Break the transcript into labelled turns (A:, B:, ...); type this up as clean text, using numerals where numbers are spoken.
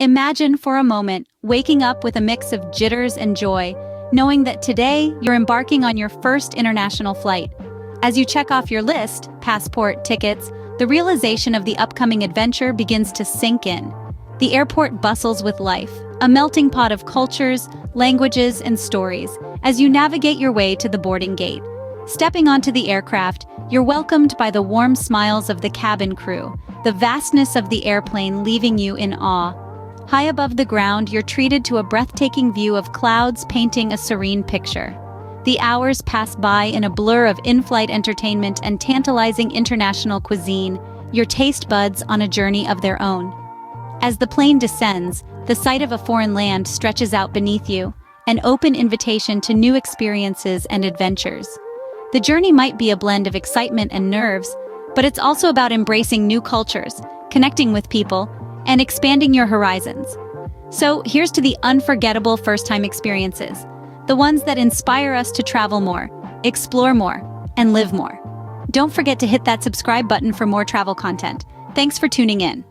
A: Imagine for a moment waking up with a mix of jitters and joy, knowing that today you're embarking on your first international flight. As you check off your list, passport, tickets, the realization of the upcoming adventure begins to sink in. The airport bustles with life, a melting pot of cultures, languages, and stories, as you navigate your way to the boarding gate. Stepping onto the aircraft, you're welcomed by the warm smiles of the cabin crew, the vastness of the airplane leaving you in awe. High above the ground, you're treated to a breathtaking view of clouds painting a serene picture. The hours pass by in a blur of in-flight entertainment and tantalizing international cuisine, your taste buds on a journey of their own. As the plane descends, the sight of a foreign land stretches out beneath you, an open invitation to new experiences and adventures. The journey might be a blend of excitement and nerves, but it's also about embracing new cultures, connecting with people, and expanding your horizons. So here's to the unforgettable first-time experiences, the ones that inspire us to travel more, explore more, and live more. Don't forget to hit that subscribe button for more travel content. Thanks for tuning in.